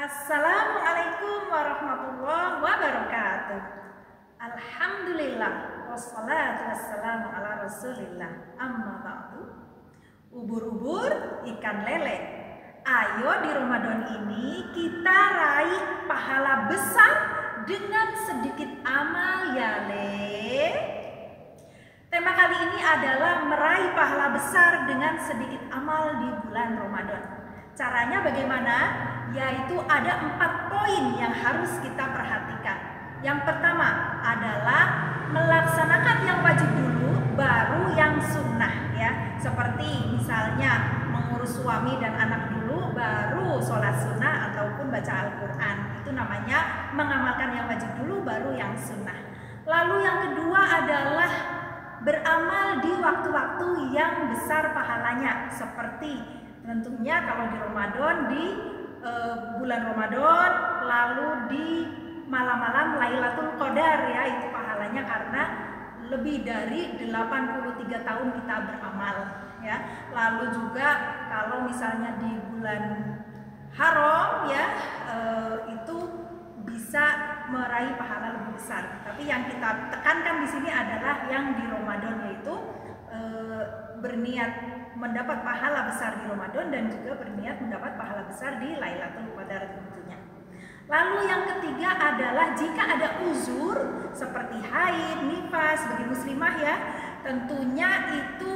Assalamualaikum warahmatullahi wabarakatuh. Alhamdulillah wassalatu wassalamu ala rasulillah. Amma ba'du. Ubur-ubur ikan lele. Ayo di Ramadan ini kita raih pahala besar dengan sedikit amal ya le. Tema kali ini adalah meraih pahala besar dengan sedikit amal di bulan Ramadan. Caranya bagaimana? Yaitu ada 4 poin yang harus kita perhatikan. Yang pertama adalah melaksanakan yang wajib dulu, baru yang sunnah ya. Seperti misalnya mengurus suami dan anak dulu, baru sholat sunnah ataupun baca Al-Quran. Itu namanya mengamalkan yang wajib dulu, baru yang sunnah. Lalu yang kedua adalah beramal di waktu-waktu yang besar pahalanya. Seperti tentunya kalau di Ramadan, di bulan Ramadan, lalu di malam-malam Lailatul Qadar ya, itu pahalanya karena lebih dari 83 tahun kita beramal ya. Lalu juga kalau misalnya di bulan haram ya, itu bisa meraih pahala lebih besar. Tapi yang kita tekankan di sini adalah yang di Ramadan, yaitu berniat mendapat pahala besar di Ramadan dan juga berniat mendapat pahala besar di Lailatul Qadar tentunya. Lalu yang ketiga adalah jika ada uzur seperti haid, nifas bagi muslimah ya, tentunya itu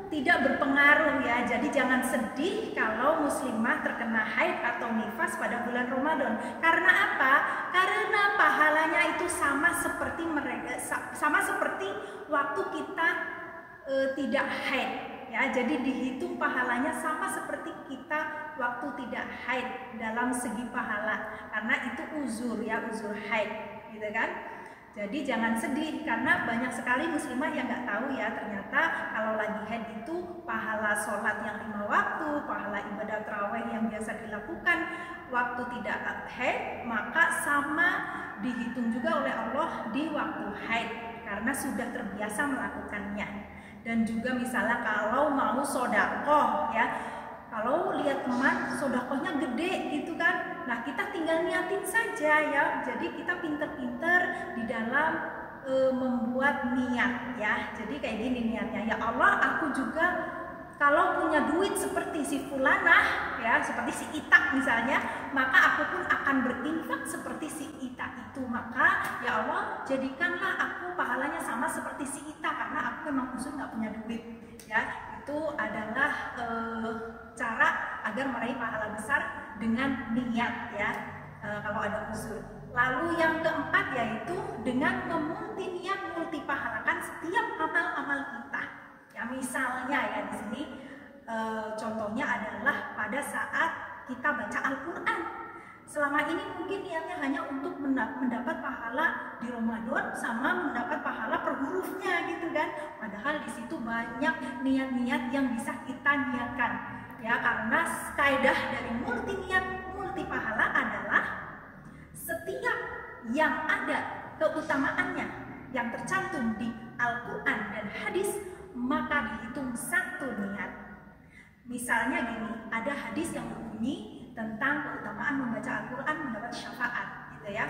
tidak berpengaruh ya. Jadi jangan sedih kalau muslimah terkena haid atau nifas pada bulan Ramadan. Karena apa? Karena pahalanya itu sama seperti mereka, sama seperti waktu kita tidak haid ya. Jadi dihitung pahalanya sama seperti kita waktu tidak haid dalam segi pahala, karena itu uzur ya, uzur haid gitu kan. Jadi jangan sedih karena banyak sekali muslimah yang nggak tahu ya, ternyata kalau lagi haid itu pahala sholat yang 5 waktu, pahala ibadah tarawih yang biasa dilakukan waktu tidak haid, maka sama dihitung juga oleh Allah di waktu haid karena sudah terbiasa melakukannya. Dan juga misalnya kalau mau sodakoh ya, kalau lihat teman sodakohnya gede gitu kan, nah kita tinggal niatin saja ya. Jadi kita pinter-pinter di dalam membuat niat ya. Jadi kayak gini niatnya, ya Allah aku juga kalau punya duit seperti si fulanah ya, seperti si Ita misalnya, maka aku pun akan berinfak seperti si Ita itu. Maka ya Allah jadikanlah aku pahalanya sama seperti si Ita karena aku memang khusus nggak punya duit ya. Itu adalah cara agar meraih pahala besar dengan niat ya, kalau ada uzur. Lalu yang keempat yaitu dengan multi pahalakan setiap amal-amal kita. Ya misalnya ya di sini contohnya adalah pada saat kita baca Al-Quran. Selama ini mungkin niatnya hanya untuk mendapat pahala di Ramadan sama mendapat pahala per hurufnya gitu kan. Padahal di situ banyak niat-niat yang bisa kita niatkan ya, karena kaidah dari multi pahala adalah setiap yang ada keutamaannya yang tercantum di Al-Quran dan hadis maka dihitung satu niat. Misalnya gini, ada hadis yang berbunyi tentang keutamaan membaca Al-Quran mendapat syafaat gitu ya.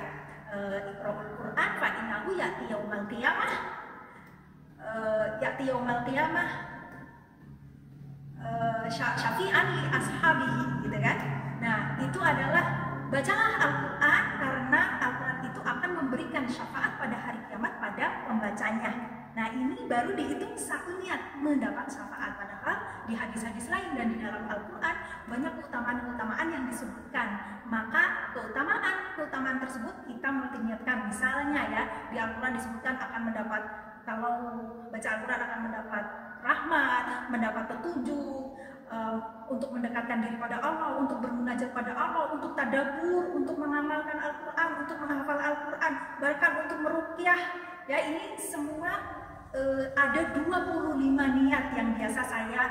Iqra'ul Quran fa innahu ya'ti yaumal qiyamah syafi'an li ashabihi gitu kan. Nah, itu adalah bacalah Al-Quran karena Al-Quran itu akan memberikan syafaat pada hari kiamat pada pembacanya. Nah ini baru dihitung satu niat mendapat syafaat. Padahal di hadis-hadis lain dan di dalam Al-Quran banyak keutamaan-keutamaan yang disebutkan. Maka keutamaan tersebut kita niatkan. Misalnya ya, di Al-Quran disebutkan akan mendapat, kalau baca Al-Quran akan mendapat rahmat, mendapat petunjuk, untuk mendekatkan diri pada Allah, untuk bermunajat pada Allah, untuk tadabbur, untuk mengamalkan Al-Quran, untuk menghafal Al-Quran, bahkan untuk meruqyah. Ya ini semua ada 25 niat yang biasa saya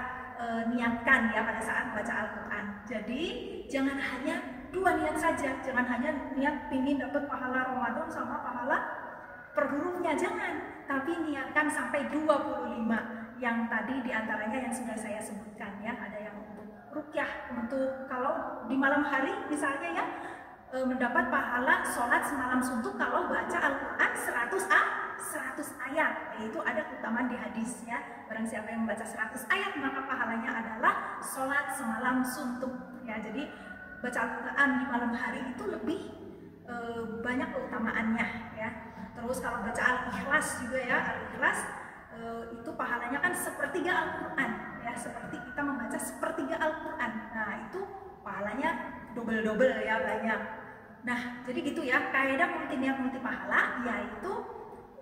niatkan ya pada saat baca Al-Quran. Jadi jangan hanya 2 niat saja, jangan hanya niat pingin dapat pahala Ramadan sama pahala per hurufnya, jangan. Tapi niatkan sampai 25 yang tadi diantaranya yang sudah saya sebutkan ya. Ada yang untuk ruqyah, untuk kalau di malam hari misalnya ya, mendapat pahala sholat semalam suntuk kalau baca Al-Quran 100 ayat. Yaitu ada keutamaan di hadis ya. Barang siapa yang membaca 100 ayat maka pahalanya adalah sholat semalam suntuk ya. Jadi baca Al-Quran di malam hari itu lebih banyak keutamaannya ya. Terus kalau baca Al-Ikhlas juga ya, Al-Ikhlas itu pahalanya kan sepertiga Al-Quran ya, seperti kita membaca sepertiga Al-Quran. Nah itu pahalanya double ya, banyak. Nah jadi gitu ya, kaidah multi niat multi pahala, yaitu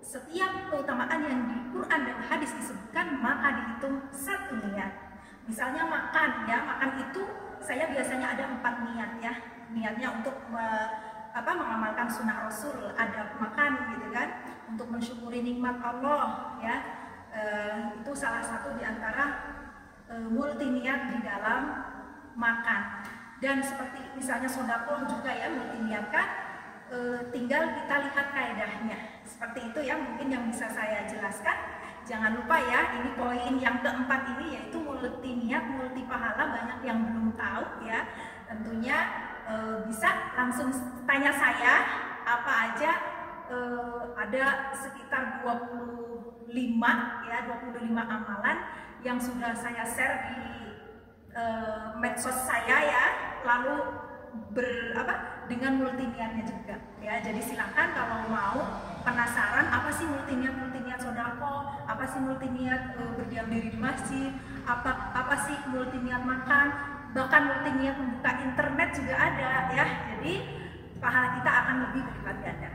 setiap keutamaan yang di Quran dan hadis disebutkan maka dihitung satu niat. Misalnya makan ya, makan itu saya biasanya ada 4 niat ya. Niatnya untuk mengamalkan sunnah Rasul, ada makan gitu kan, untuk mensyukuri nikmat Allah ya. Itu salah satu di antara multi niat di dalam makan. Dan seperti misalnya sedekah juga ya, multi niatkan, tinggal kita lihat kaidahnya. Seperti itu ya mungkin yang bisa saya jelaskan. Jangan lupa ya, ini poin yang keempat ini yaitu multi niat multi pahala, banyak yang belum tahu ya. Tentunya bisa langsung tanya saya apa aja. Ada sekitar 25 amalan yang sudah saya share di medsos saya ya, lalu dengan multi niatnya juga ya. Jadi silakan kalau mau penasaran apa sih multi niat sodako, apa sih multi niat berdiam diri di masjid, apa sih multi niat makan, bahkan multi niat membuka internet juga ada ya. Jadi pahala kita akan lebih berlipat ganda.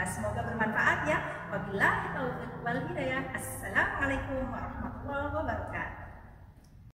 Semoga bermanfaat ya. Wabillahi taufiq wal hidayah. Assalamualaikum warahmatullahi wabarakatuh.